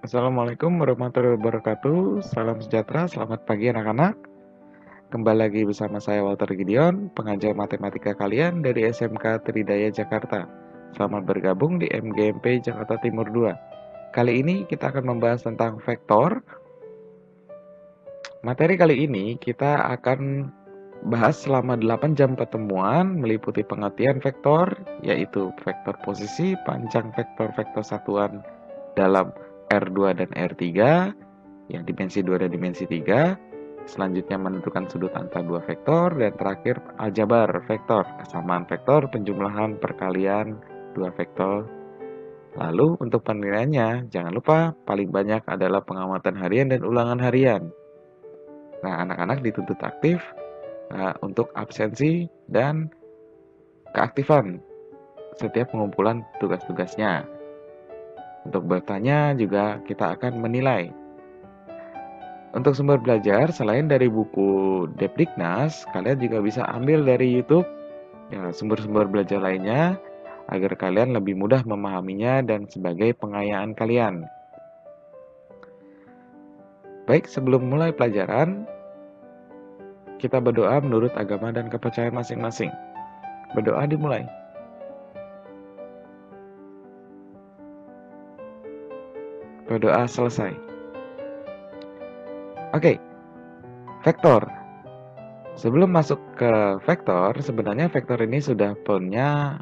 Assalamualaikum warahmatullahi wabarakatuh. Salam sejahtera, selamat pagi anak-anak. Kembali lagi bersama saya Walter Gideon, pengajar matematika kalian dari SMK Tridaya Jakarta. Selamat bergabung di MGMP Jakarta Timur 2. Kali ini kita akan membahas tentang vektor. Materi kali ini kita akan bahas selama 8 jam pertemuan meliputi pengertian vektor, yaitu vektor posisi, panjang vektor-vektor satuan dalam R2 dan R3, yang dimensi 2 dan dimensi 3. Selanjutnya menentukan sudut antar dua vektor, dan terakhir aljabar vektor, kesamaan vektor, penjumlahan, perkalian dua vektor. Lalu untuk penilaiannya, jangan lupa paling banyak adalah pengamatan harian dan ulangan harian. Nah, anak-anak dituntut aktif untuk absensi dan keaktifan setiap pengumpulan tugas-tugasnya. Untuk bertanya juga kita akan menilai. Untuk sumber belajar, selain dari buku Depdiknas, kalian juga bisa ambil dari YouTube ya, sumber-sumber belajar lainnya agar kalian lebih mudah memahaminya dan sebagai pengayaan kalian. Baik, sebelum mulai pelajaran, kita berdoa menurut agama dan kepercayaan masing-masing. Berdoa dimulai. Berdoa selesai. Oke, vektor. Sebelum masuk ke vektor, sebenarnya vektor ini sudah pernah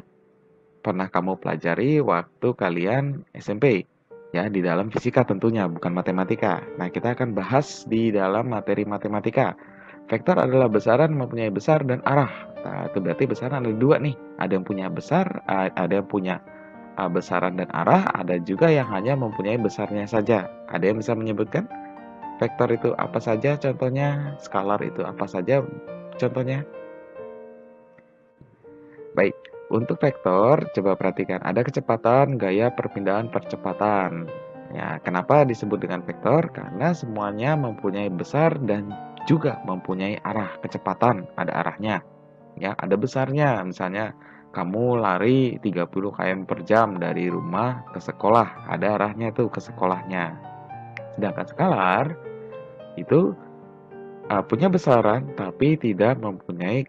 kamu pelajari waktu kalian SMP. Ya, di dalam fisika tentunya, bukan matematika. Nah, kita akan bahas di dalam materi matematika. Vektor adalah besaran mempunyai besar dan arah. Nah, itu berarti besaran ada dua nih. Ada yang punya besar, ada yang punya besaran dan arah, ada juga yang hanya mempunyai besarnya saja. Ada yang bisa menyebutkan vektor itu apa saja contohnya, skalar itu apa saja contohnya? Baik, untuk vektor, coba perhatikan, ada kecepatan, gaya perpindahan percepatan. Ya, kenapa disebut dengan vektor? Karena semuanya mempunyai besar dan juga mempunyai arah kecepatan, ada arahnya. Ya, ada besarnya, misalnya kamu lari 30 km per jam dari rumah ke sekolah, ada arahnya tuh ke sekolahnya. Sedangkan skalar itu punya besaran tapi tidak mempunyai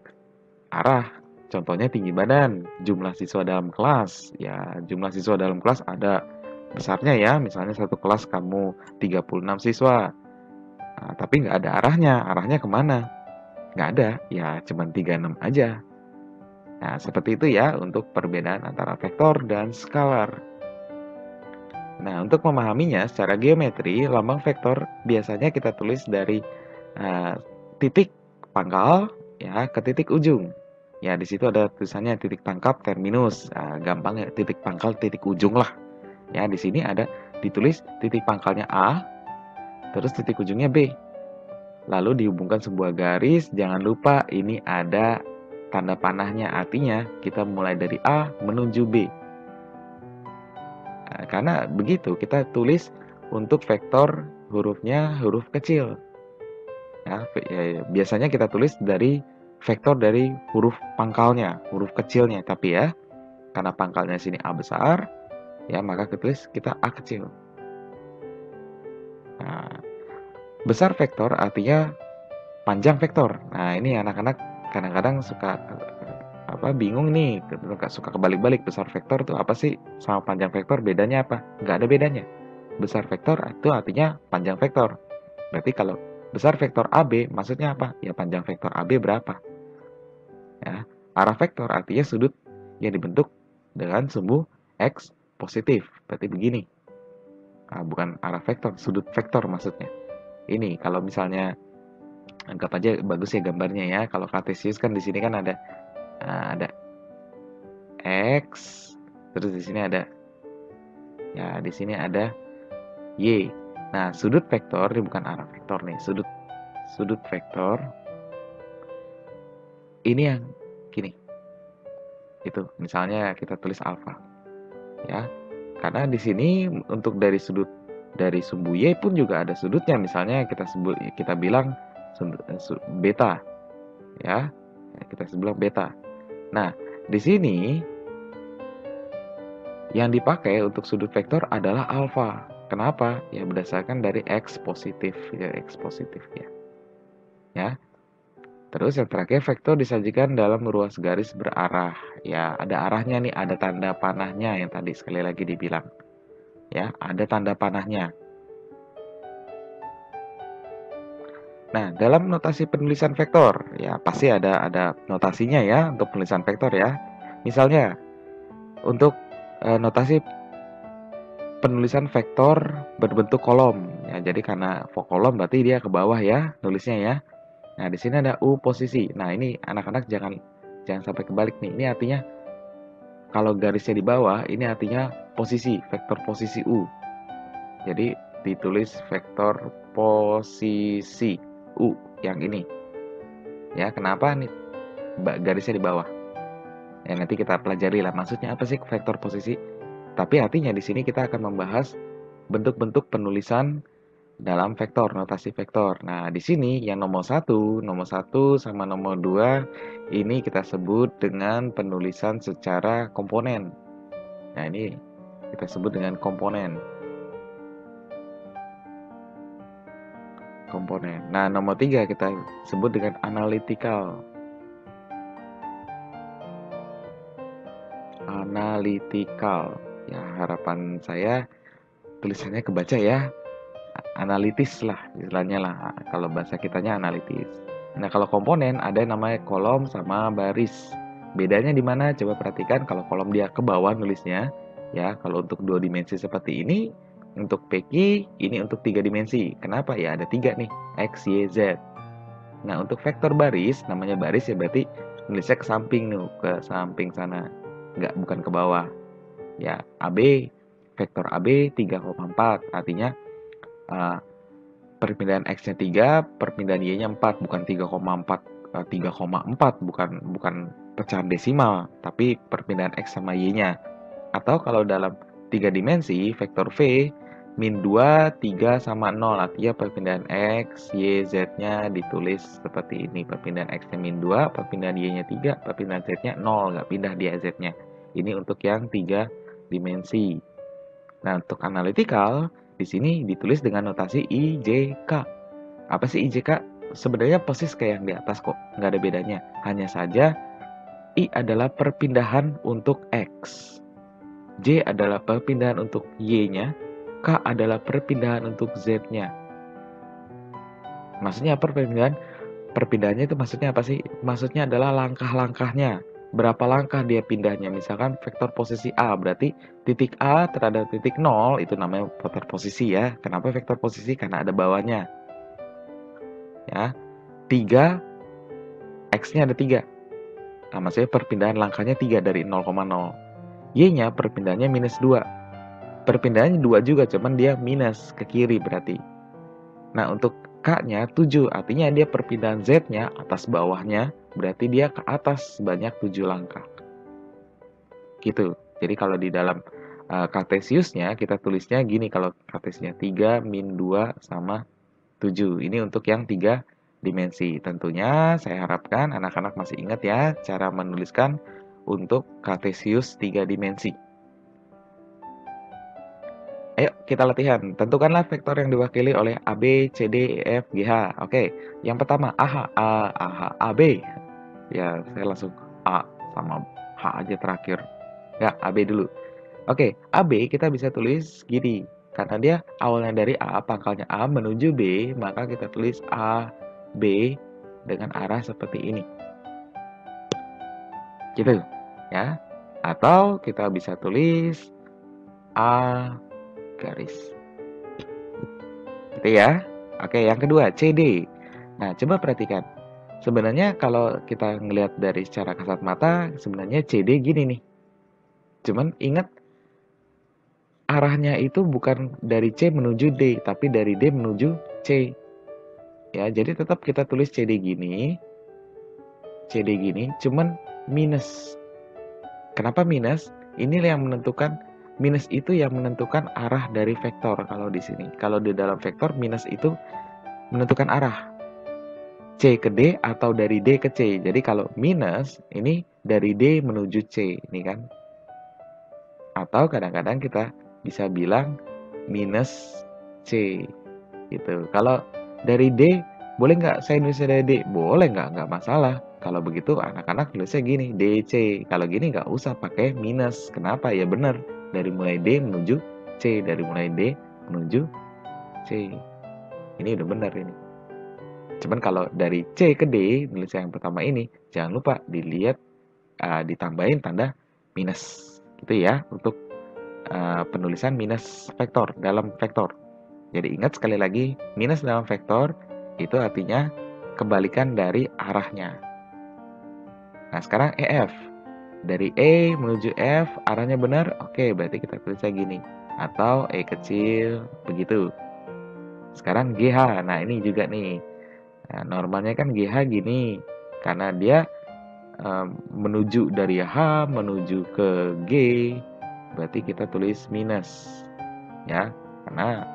arah. Contohnya tinggi badan, jumlah siswa dalam kelas. Ya, jumlah siswa dalam kelas ada besarnya ya, misalnya satu kelas kamu 36 siswa. Nah, tapi nggak ada arahnya. Arahnya kemana? Nggak ada, ya cuma 36 aja. Nah, seperti itu ya untuk perbedaan antara vektor dan skalar. Nah, untuk memahaminya secara geometri, lambang vektor biasanya kita tulis dari titik pangkal ya ke titik ujung. Ya, di situ ada tulisannya titik tangkap terminus. Nah, gampang ya, titik pangkal titik ujung lah. Ya, di sini ada ditulis titik pangkalnya A, terus titik ujungnya B. Lalu dihubungkan sebuah garis, jangan lupa ini ada tanda panahnya, artinya kita mulai dari A menuju B. Nah, karena begitu kita tulis untuk vektor hurufnya huruf kecil. Ya, biasanya kita tulis dari vektor dari huruf pangkalnya, huruf kecilnya. Tapi ya, karena pangkalnya sini A besar, ya maka kita A kecil. Nah, besar vektor artinya panjang vektor. Nah, ini anak-anak kadang-kadang suka bingung nih, suka kebalik-balik. Besar vektor itu apa sih sama panjang vektor, bedanya apa? Nggak ada bedanya. Besar vektor itu artinya panjang vektor. Berarti kalau besar vektor AB maksudnya apa? Ya panjang vektor AB berapa? Ya, arah vektor artinya sudut yang dibentuk dengan sumbu X positif. Berarti begini. Nah, bukan arah vektor, sudut vektor maksudnya. Ini kalau misalnya anggap aja bagus ya gambarnya ya. Kalau kartesius kan di sini kan ada X, terus di sini ada Y. Nah, sudut vektor ini bukan arah vektor nih. Sudut vektor ini yang gini. Itu misalnya kita tulis alfa. Ya. Karena di sini untuk dari sumbu Y pun juga ada sudutnya. Misalnya kita bilang beta. Ya. Kita bilang beta. Nah, di sini yang dipakai untuk sudut vektor adalah alfa. Kenapa? Ya berdasarkan dari X positif, ya X positif ya. Ya. Terus yang terakhir, vektor disajikan dalam ruas garis berarah. Ya, ada arahnya nih, ada tanda panahnya yang tadi sekali lagi dibilang. Ya, ada tanda panahnya. Nah, dalam notasi penulisan vektor, ya pasti ada notasinya ya untuk penulisan vektor ya. Misalnya, untuk notasi penulisan vektor berbentuk kolom. Ya, jadi karena kolom berarti dia ke bawah ya nulisnya ya. Nah, di sini ada U posisi. Nah, ini anak-anak jangan sampai kebalik nih. Ini artinya kalau garisnya di bawah, ini artinya posisi, vektor posisi U. Jadi ditulis vektor posisi U yang ini. Ya, kenapa nih garisnya di bawah? Ya, nanti kita pelajari lah maksudnya apa sih vektor posisi. Tapi artinya di sini kita akan membahas bentuk-bentuk penulisan dalam vektor, notasi vektor. Nah, di sini yang nomor satu sama nomor 2 ini kita sebut dengan penulisan secara komponen. Nah, ini kita sebut dengan komponen. Nah, nomor 3 kita sebut dengan analytical. Ya, harapan saya tulisannya kebaca ya. Analitis lah istilahnya lah, kalau bahasa kitanya analitis. Nah, kalau komponen ada yang namanya kolom sama baris. Bedanya di mana? Coba perhatikan, kalau kolom dia ke bawah nulisnya ya. Kalau untuk 2 dimensi seperti ini, untuk PQ ini untuk 3 dimensi. Kenapa? Ya ada 3 nih, X, Y, Z. Nah, untuk vektor baris, namanya baris ya berarti nulisnya ke samping nih, ke samping sana. Bukan ke bawah. Ya, AB, vektor AB 3,4 artinya perpindahan X-nya 3, perpindahan Y-nya 4, bukan 3,4, 3,4 bukan pecahan desimal, tapi perpindahan X sama Y-nya. Atau kalau dalam 3 dimensi, vektor V min 2, 3 sama 0, artinya perpindahan X, Y, Z-nya ditulis seperti ini. Perpindahan X-nya min 2, perpindahan Y-nya 3, perpindahan Z-nya 0, nggak pindah dia Z-nya. Ini untuk yang 3 dimensi. Nah, untuk analytical di sini ditulis dengan notasi IJK. Apa sih IJK? Sebenarnya persis kayak yang di atas kok, nggak ada bedanya. Hanya saja I adalah perpindahan untuk X, J adalah perpindahan untuk Y-nya, K adalah perpindahan untuk Z-nya. Maksudnya apa perpindahan? Perpindahannya itu maksudnya apa sih? Maksudnya adalah langkah-langkahnya. Berapa langkah dia pindahnya? Misalkan vektor posisi A, berarti titik A terhadap titik 0, itu namanya vektor posisi ya. Kenapa vektor posisi? Karena ada bawahnya. Ya, 3, X-nya ada 3. Nah, maksudnya perpindahan langkahnya 3 dari 0,0. Y-nya perpindahannya minus 2. Perpindahannya 2 juga, cuman dia minus ke kiri berarti. Nah, untuk K-nya 7, artinya dia perpindahan Z-nya atas bawahnya, berarti dia ke atas sebanyak 7 langkah. Gitu. Jadi kalau di dalam Cartesiusnya, kita tulisnya gini kalau Cartesiusnya 3 min 2 sama 7. Ini untuk yang 3 dimensi. Tentunya saya harapkan anak-anak masih ingat ya cara menuliskan untuk Cartesius 3 dimensi. Ayo kita latihan. Tentukanlah vektor yang diwakili oleh AB, CD, EF, GH. Oke, yang pertama AB. Ya, saya langsung A sama H aja terakhir. Ya, AB dulu. Oke, AB kita bisa tulis gini. Karena dia awalnya dari A, pangkalnya A menuju B, maka kita tulis A, B dengan arah seperti ini. Gitu, ya. Atau kita bisa tulis A garis. Gitu ya. Oke, yang kedua CD. Nah, coba perhatikan. Sebenarnya kalau kita ngelihat dari secara kasat mata, sebenarnya CD gini nih. Cuman ingat arahnya itu bukan dari C menuju D, tapi dari D menuju C. Ya, jadi tetap kita tulis CD gini, cuman minus. Kenapa minus? Ini yang menentukan, minus itu yang menentukan arah dari vektor kalau di sini. Kalau di dalam vektor, minus itu menentukan arah. C ke D atau dari D ke C. Jadi kalau minus, ini dari D menuju C, ini kan. Atau kadang-kadang kita bisa bilang minus C. Gitu. Kalau dari D, boleh nggak saya nulisnya dari D? Boleh nggak masalah. Kalau begitu anak-anak tulisnya gini, DC. Kalau gini nggak usah pakai minus. Kenapa? Ya benar. Dari mulai D menuju C. Dari mulai D menuju C. Ini udah benar ini. Cuman kalau dari C ke D, nulis yang pertama ini, jangan lupa dilihat ditambahin tanda minus. Gitu ya, untuk penulisan minus vektor dalam vektor. Jadi ingat sekali lagi, minus dalam vektor itu artinya kebalikan dari arahnya. Nah, sekarang EF. Dari E menuju F, arahnya benar? Oke, berarti kita tulisnya gini. Atau E kecil, begitu. Sekarang GH. Nah, ini juga nih. Nah, normalnya kan GH gini. Karena dia menuju dari H menuju ke G, berarti kita tulis minus. Ya, karena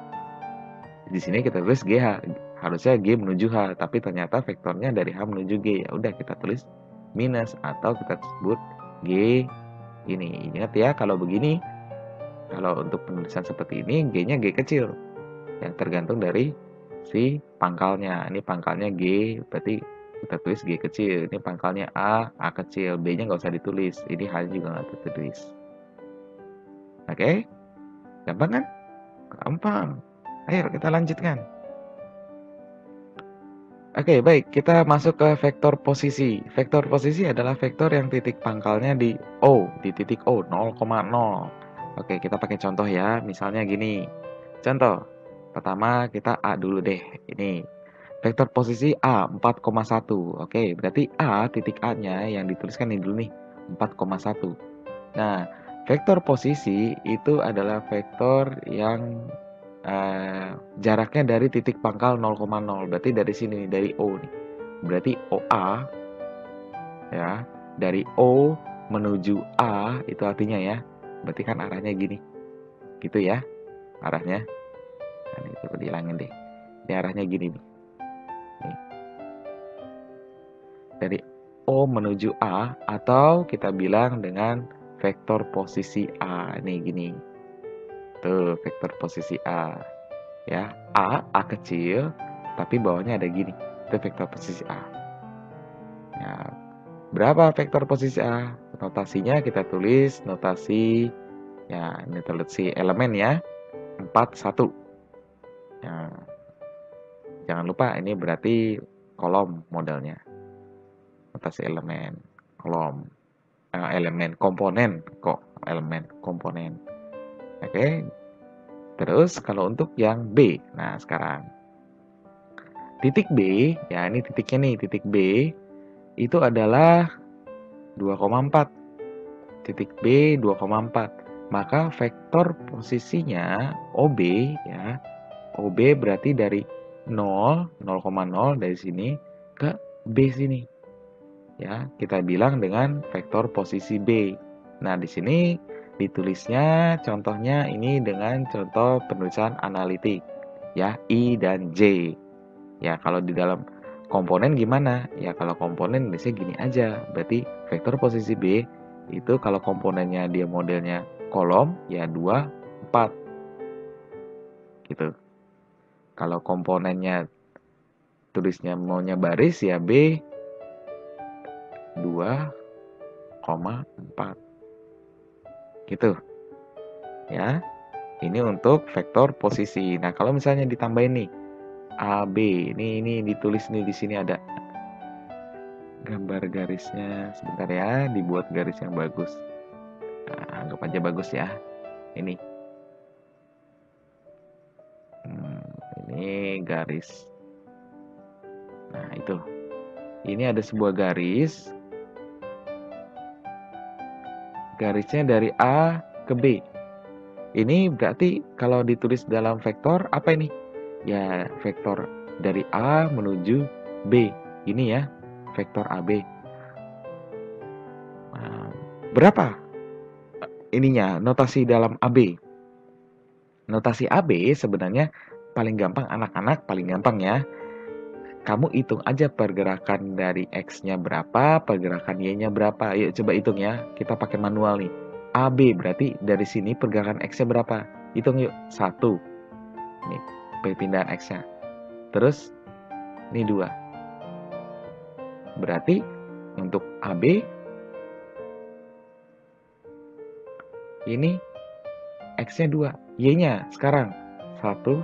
di sini kita tulis GH, harusnya G menuju H, tapi ternyata vektornya dari H menuju G. Ya udah kita tulis minus atau kita sebut G ini. Ingat ya, kalau begini, kalau untuk penulisan seperti ini, G-nya G kecil. Yang tergantung dari si pangkalnya. Ini pangkalnya G, berarti kita tulis G kecil. Ini pangkalnya A kecil. B-nya nggak usah ditulis. Ini H juga nggak ditulis. Oke? Gampang kan? Gampang. Ayo kita lanjutkan. Oke, baik. Kita masuk ke vektor posisi. Vektor posisi adalah vektor yang titik pangkalnya di O, di titik O, 0,0. Oke, kita pakai contoh ya. Misalnya gini. Contoh. Pertama kita A dulu deh. Ini. Vektor posisi A, 4,1. Oke, berarti A, titik A-nya yang dituliskan ini dulu nih, 4,1. Nah, vektor posisi itu adalah vektor yang jaraknya dari titik pangkal 0,0. Berarti dari sini, dari O nih. Berarti OA, ya, dari O menuju A, itu artinya ya. Berarti kan arahnya gini. Gitu ya, arahnya. Nah, ini coba dihilangin deh. Ini arahnya gini nih. Nih. Dari O menuju A, atau kita bilang dengan vektor posisi A. Nih gini. Tuh, vektor posisi A. Ya, A kecil, tapi bawahnya ada gini. Itu vektor posisi A. Ya, berapa vektor posisi A? Notasinya kita tulis notasi, ya ini notasi elemen ya, 4, 1. Ya, jangan lupa ini berarti kolom modelnya. Notasi elemen, kolom. Elemen komponen kok, elemen komponen. Oke. Terus kalau untuk yang B, nah sekarang titik B, ya ini titiknya nih, titik B itu adalah 2,4. Titik B 2,4. Maka vektor posisinya OB ya, OB berarti dari 0, 0,0 dari sini ke B sini. Ya, kita bilang dengan vektor posisi B. Nah, di sini ditulisnya contohnya ini dengan contoh penulisan analitik ya, I dan J. Ya, kalau di dalam komponen gimana? Ya, kalau komponen biasanya gini aja. Berarti vektor posisi B itu kalau komponennya dia modelnya kolom ya 2, 4. Gitu. Kalau komponennya tulisnya maunya baris ya B 2,4. Gitu. Ya. Ini untuk vektor posisi. Nah, kalau misalnya ditambahin nih AB, ini ditulis nih di sini ada gambar garisnya. Sebentar ya, dibuat garis yang bagus. Nah, anggap aja bagus ya. Ini. Ini garis. Nah, itu. Ini ada sebuah garis. Garisnya dari A ke B. Ini berarti kalau ditulis dalam vektor apa ini? Ya, vektor dari A menuju B. Ini ya, vektor AB. Nah, berapa ininya notasi dalam AB? Notasi AB sebenarnya paling gampang anak-anak, paling gampang ya. Kamu hitung aja pergerakan dari X-nya berapa, pergerakan Y-nya berapa. Yuk coba hitung ya. Kita pakai manual nih. AB berarti dari sini pergerakan X-nya berapa? Hitung yuk. 1. Ini perpindahan X-nya. Terus ini 2. Berarti untuk AB ini X-nya 2. Y-nya sekarang 1,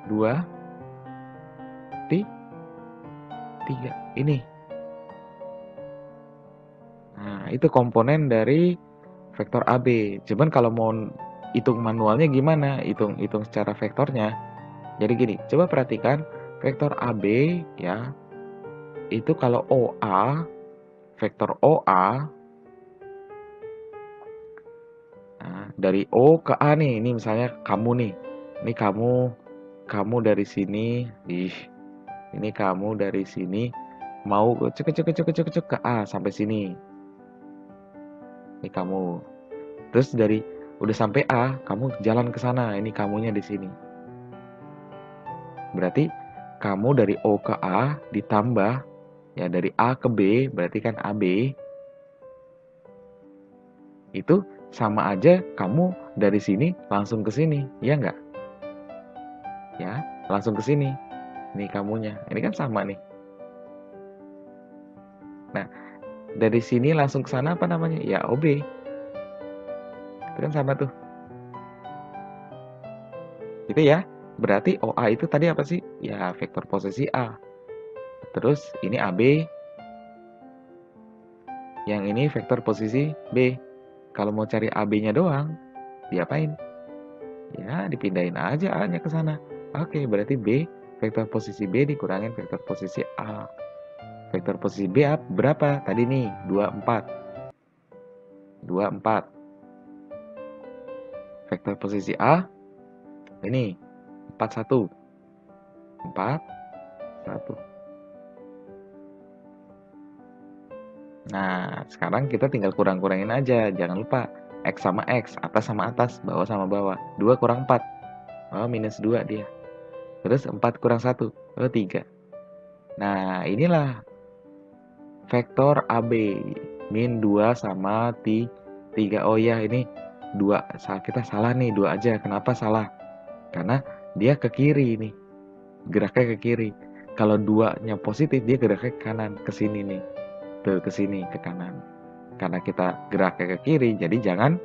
2, 3. Ini. Nah, itu komponen dari vektor AB. Cuman kalau mau hitung manualnya gimana? Hitung secara vektornya. Jadi gini, coba perhatikan vektor AB ya. Itu kalau OA, vektor OA, nah, dari O ke A nih. Ini misalnya kamu nih. Ini kamu dari sini. Ini kamu dari sini mau cek ke A sampai sini. Ini kamu. Terus udah sampai A, kamu jalan ke sana. Ini kamunya di sini. Berarti kamu dari O ke A ditambah ya dari A ke B, berarti kan AB. Itu sama aja kamu dari sini langsung ke sini, ya enggak? Ya, langsung ke sini. Ini kamunya. Ini kan sama nih. Nah, dari sini langsung ke sana apa namanya? Ya, OB. Itu kan sama tuh. Gitu ya. Berarti OA itu tadi apa sih? Ya, vektor posisi A. Terus ini AB. Yang ini vektor posisi B. Kalau mau cari AB-nya doang, diapain? Ya, dipindahin aja A-nya ke sana. Oke, berarti B, vektor posisi B dikurangin vektor posisi A. Vektor posisi B berapa? Tadi nih, 24. 24. Vektor posisi A, ini, 41. 41. Nah, sekarang kita tinggal kurang-kurangin aja. Jangan lupa, X sama X, atas sama atas, bawah sama bawah. 2 kurang 4. Oh, minus 2 dia. Terus 4 kurang 1. Oh, 3. Nah, inilah vektor AB. Min 2 sama 3. Oh ya, ini 2. Kita salah nih, 2 aja. Kenapa salah? Karena dia ke kiri nih. Geraknya ke kiri. Kalau 2-nya positif, dia geraknya ke kanan. Ke sini nih. Tuh, ke sini, ke kanan. Karena kita geraknya ke kiri, jadi jangan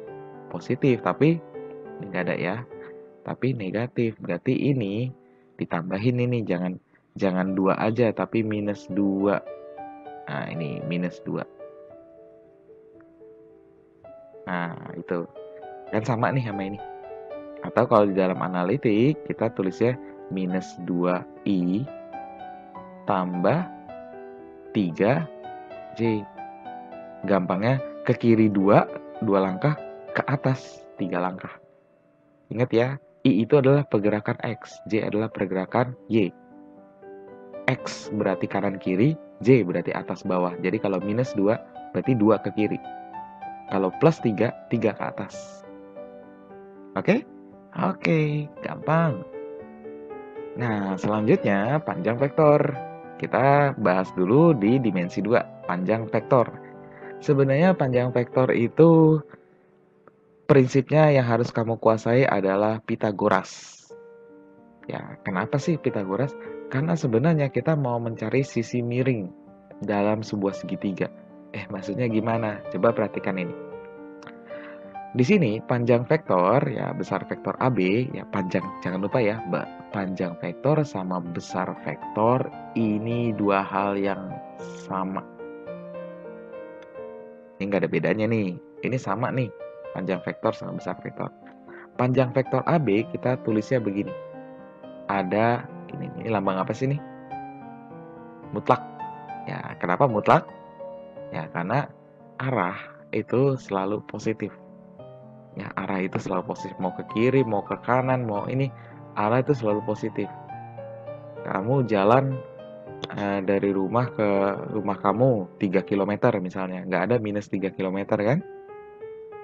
positif. Tapi, ini nggak ada ya. Tapi negatif. Berarti ini ditambahin ini. Jangan 2 aja, tapi minus 2. Nah, ini minus 2. Nah, itu. Kan sama nih sama ini. Atau kalau di dalam analitik, kita tulisnya minus 2i tambah 3j. Gampangnya ke kiri 2 langkah, ke atas 3 langkah. Ingat ya, I itu adalah pergerakan X, J adalah pergerakan Y. X berarti kanan kiri, J berarti atas bawah. Jadi kalau minus 2 berarti 2 ke kiri. Kalau plus 3, 3 ke atas. Oke? Oke, gampang. Nah, selanjutnya panjang vektor. Kita bahas dulu di dimensi 2, panjang vektor. Sebenarnya panjang vektor itu prinsipnya yang harus kamu kuasai adalah Pitagoras. Ya, kenapa sih Pitagoras? Karena sebenarnya kita mau mencari sisi miring dalam sebuah segitiga. Maksudnya gimana? Coba perhatikan ini. Di sini panjang vektor ya besar vektor AB ya panjang, jangan lupa ya, panjang vektor sama besar vektor ini dua hal yang sama. Ini nggak ada bedanya nih. Ini sama nih, panjang vektor sama besar vektor. Panjang vektor AB kita tulisnya begini. Ada ini lambang apa sih nih? Mutlak. Ya, kenapa mutlak? Ya, karena arah itu selalu positif. Ya, arah itu selalu positif. Mau ke kiri, mau ke kanan, mau ini, arah itu selalu positif. Kamu jalan dari rumah ke rumah kamu 3 km misalnya. Nggak ada minus 3 km kan?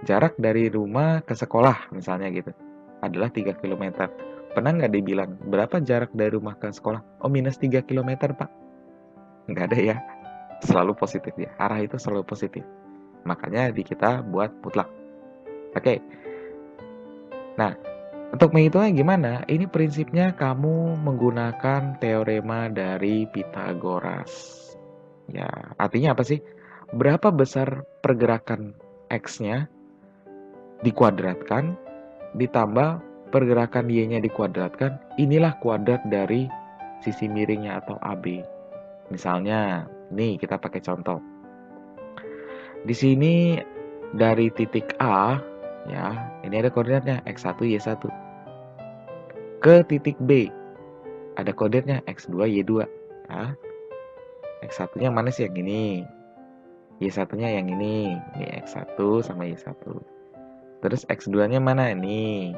Jarak dari rumah ke sekolah misalnya gitu. Adalah 3 km. Pernah nggak dibilang, berapa jarak dari rumah ke sekolah? Oh, minus 3 km, Pak. Nggak ada ya. Selalu positif ya. Arah itu selalu positif. Makanya di kita buat mutlak. Oke. Nah, untuk menghitungnya gimana? Ini prinsipnya kamu menggunakan teorema dari Pythagoras. Ya, artinya apa sih? Berapa besar pergerakan X-nya dikuadratkan, ditambah pergerakan Y-nya dikuadratkan, inilah kuadrat dari sisi miringnya atau AB. Misalnya, nih kita pakai contoh. Di sini dari titik A, ya, ini ada koordinatnya X1, Y1. Ke titik B, ada koordinatnya X2, Y2. Nah, X1-nya mana sih yang ini? Y1-nya yang ini. Ini X1 sama Y1. Terus X2-nya mana? Ini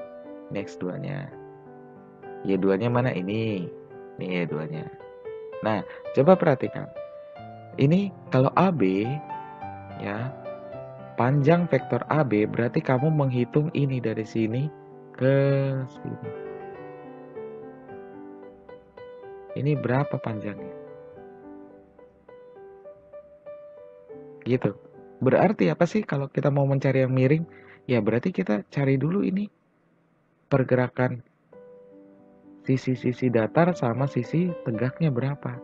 X2-nya. Y2-nya mana? Ini Y2-nya. Nah, coba perhatikan. Ini kalau AB, ya, panjang vektor AB berarti kamu menghitung ini dari sini ke sini. Ini berapa panjangnya? Gitu. Berarti apa sih kalau kita mau mencari yang miring? Ya berarti kita cari dulu ini pergerakan sisi-sisi datar sama sisi tegaknya berapa.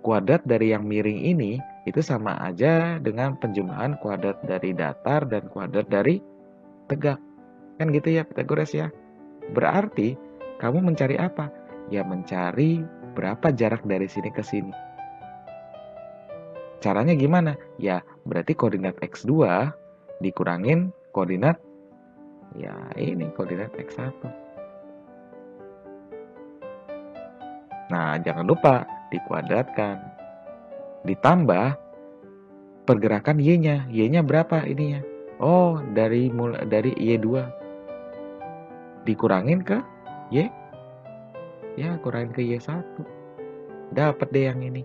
Kuadrat dari yang miring ini itu sama aja dengan penjumlahan kuadrat dari datar dan kuadrat dari tegak. Kan gitu ya Pythagoras ya. Berarti kamu mencari apa? Ya mencari berapa jarak dari sini ke sini. Caranya gimana? Ya berarti koordinat X2 dikurangin koordinat, ya ini koordinat X1. Nah jangan lupa dikuadratkan. Ditambah pergerakan Y-nya. Y-nya berapa ininya? Oh, dari Y2 dikurangin ke Y. Ya, kurangin ke Y1. Dapat deh yang ini.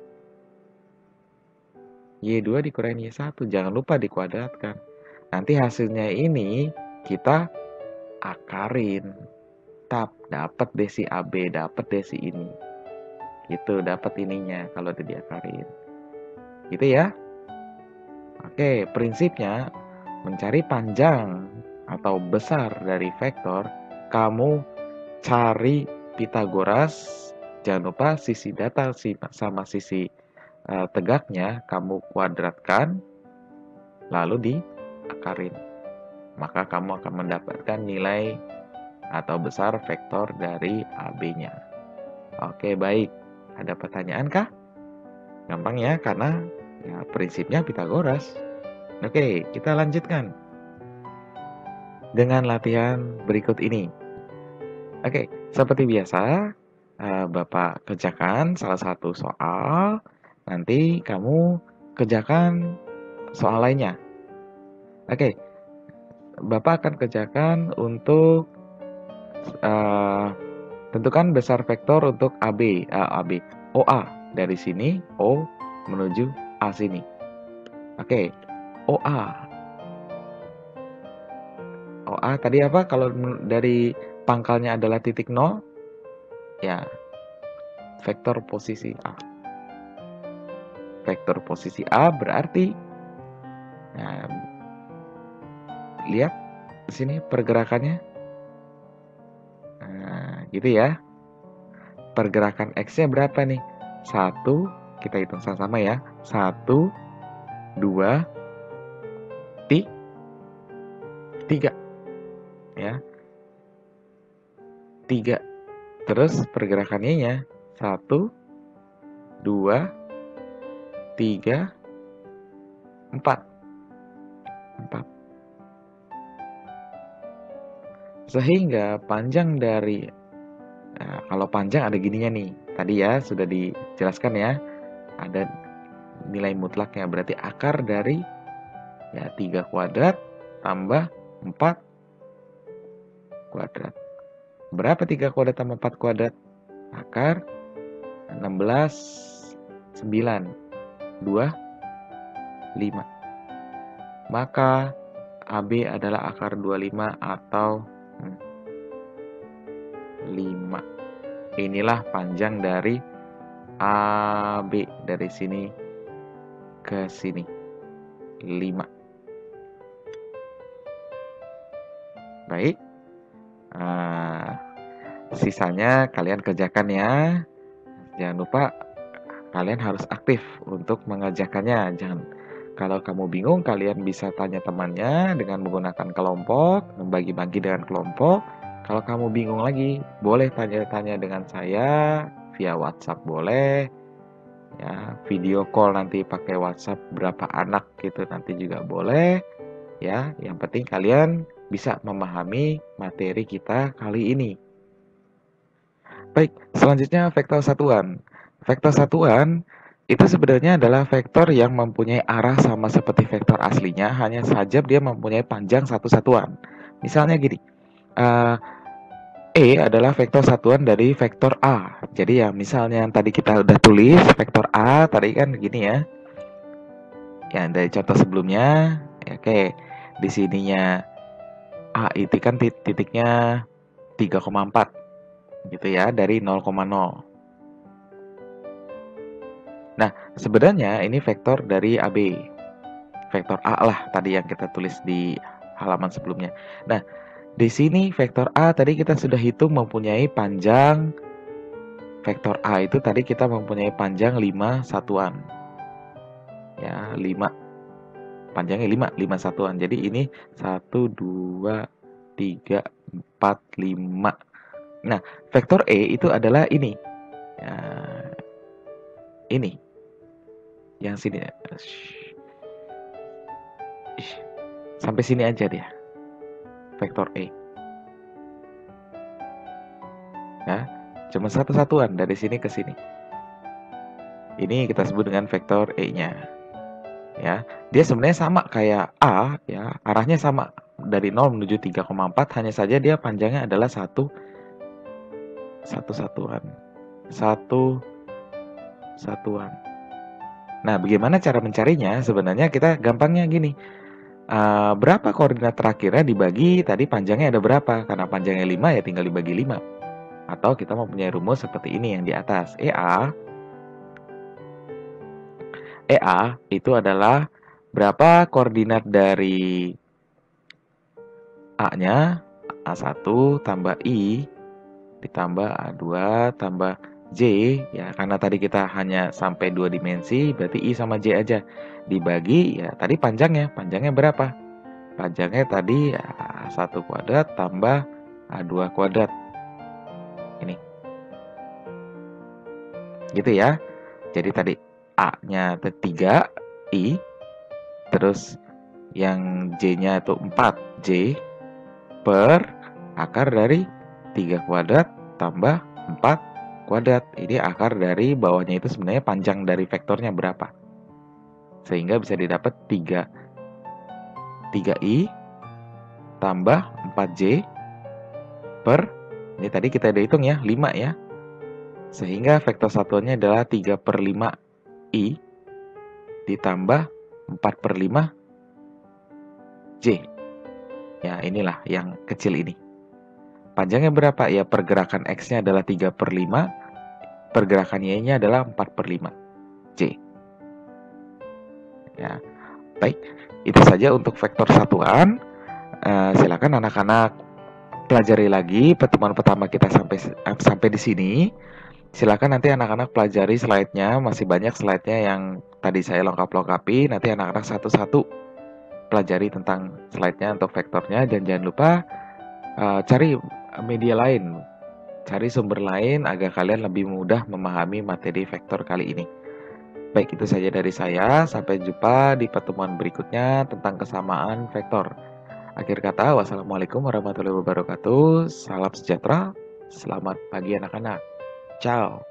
Y2 dikurangin Y1. Jangan lupa dikuadratkan. Nanti hasilnya ini kita akarin. Dapat deh si AB, dapat deh si ini. Gitu, dapat ininya kalau diakarin. Gitu ya. Oke, prinsipnya mencari panjang atau besar dari vektor, kamu cari Pythagoras, jangan lupa sisi datar sama sisi tegaknya kamu kuadratkan, lalu diakarin. Maka kamu akan mendapatkan nilai atau besar vektor dari AB-nya. Oke, baik. Ada pertanyaan kah? Gampang ya, karena ya, prinsipnya Pythagoras. Oke, kita lanjutkan dengan latihan berikut ini. Oke, seperti biasa, Bapak kerjakan salah satu soal, nanti kamu kerjakan soal lainnya. Oke, Bapak akan kerjakan untuk tentukan besar vektor untuk AB, OA dari sini, O menuju A sini. Oke, OA. OA tadi apa? Kalau dari pangkalnya adalah titik 0, ya vektor posisi A. Vektor posisi A berarti, nah, lihat di sini pergerakannya. Nah, gitu ya. Pergerakan X-nya berapa nih? 1, kita hitung sama-sama ya. 1, 2, 3. Ya. 3. Terus pergerakannya nya 1, 2, 3, 4. 4. Sehingga panjang dari, nah, kalau panjang ada gininya nih. Tadi ya sudah dijelaskan ya. Ada nilai mutlaknya, berarti akar dari ya 3 kuadrat tambah 4 kuadrat. Berapa 3 kuadrat tambah 4 kuadrat? Akar 16, 9, 2, 5. Maka AB adalah akar 25 atau 5. Inilah panjang dari AB dari sini ke sini. 5. Baik. Eee, Sisanya kalian kerjakan ya. Jangan lupa kalian harus aktif untuk mengerjakannya. Jangan kalau kamu bingung, kalian bisa tanya temannya dengan menggunakan kelompok, membagi-bagi dengan kelompok. Kalau kamu bingung lagi, boleh tanya-tanya dengan saya via WhatsApp boleh, ya, video call nanti pakai WhatsApp berapa anak gitu nanti juga boleh, ya. Yang penting kalian bisa memahami materi kita kali ini. Baik, selanjutnya vektor satuan. Vektor satuan itu sebenarnya adalah vektor yang mempunyai arah sama seperti vektor aslinya, hanya saja dia mempunyai panjang satu satuan. Misalnya gini, eh, E adalah vektor satuan dari vektor A. Jadi ya misalnya yang tadi kita udah tulis, vektor A tadi kan gini ya. Ya dari contoh sebelumnya, ya, oke. Di sininya A itu kan titiknya 3,4 gitu ya, dari 0,0. Nah, sebenarnya ini vektor dari AB. Vektor A lah tadi yang kita tulis di halaman sebelumnya. Nah, di sini vektor A tadi kita sudah hitung mempunyai panjang. Vektor A itu tadi kita mempunyai panjang 5 satuan. Ya, 5. Panjangnya 5 satuan. Jadi ini 1, 2, 3, 4, 5. Nah, vektor E itu adalah ini. Ya, ini. Yang sini. Sampai sini aja dia. Vektor E. Ya, cuma satu satuan dari sini ke sini. Ini kita sebut dengan vektor E-nya. Ya, dia sebenarnya sama kayak A, ya, arahnya sama dari 0 menuju 3,4, hanya saja dia panjangnya adalah satu satuan. Satu satuan. Nah, bagaimana cara mencarinya? Sebenarnya kita gampangnya gini. Berapa koordinat terakhirnya dibagi tadi panjangnya ada berapa? Karena panjangnya 5 ya tinggal dibagi 5. Atau kita mempunyai rumus seperti ini yang di atas. EA itu adalah berapa koordinat dari A-nya, A1 tambah I ditambah A2 tambah J, ya karena tadi kita hanya sampai 2 dimensi, berarti I sama J aja. Dibagi, ya tadi panjangnya berapa? Panjangnya tadi A1 kuadrat tambah A2 kuadrat. Ini. Gitu ya. Jadi tadi A-nya 3, I, terus yang J-nya itu 4J per akar dari 3 kuadrat tambah 4 kuadrat. Ini akar dari bawahnya itu sebenarnya panjang dari vektornya berapa. Sehingga bisa didapat 3I tambah 4J per, ini tadi kita udah hitung ya, 5 ya. Sehingga vektor satuannya adalah 3 per 5 I ditambah 4 per 5 J. Ya inilah yang kecil ini. Panjangnya berapa? Ya pergerakan X-nya adalah 3 per 5. Pergerakan Y-nya adalah 4 per 5 J. Ya, baik. Itu saja untuk vektor satuan. Silakan anak-anak pelajari lagi pertemuan pertama kita sampai di sini. Silakan nanti anak-anak pelajari slide-nya, masih banyak slide-nya yang tadi saya lengkap-lengkapi. Nanti anak-anak satu-satu pelajari tentang slide-nya untuk vektornya, dan jangan lupa cari media lain, cari sumber lain agar kalian lebih mudah memahami materi vektor kali ini. Baik, itu saja dari saya. Sampai jumpa di pertemuan berikutnya tentang kesamaan vektor. Akhir kata, wassalamualaikum warahmatullahi wabarakatuh. Salam sejahtera. Selamat pagi anak-anak. Ciao.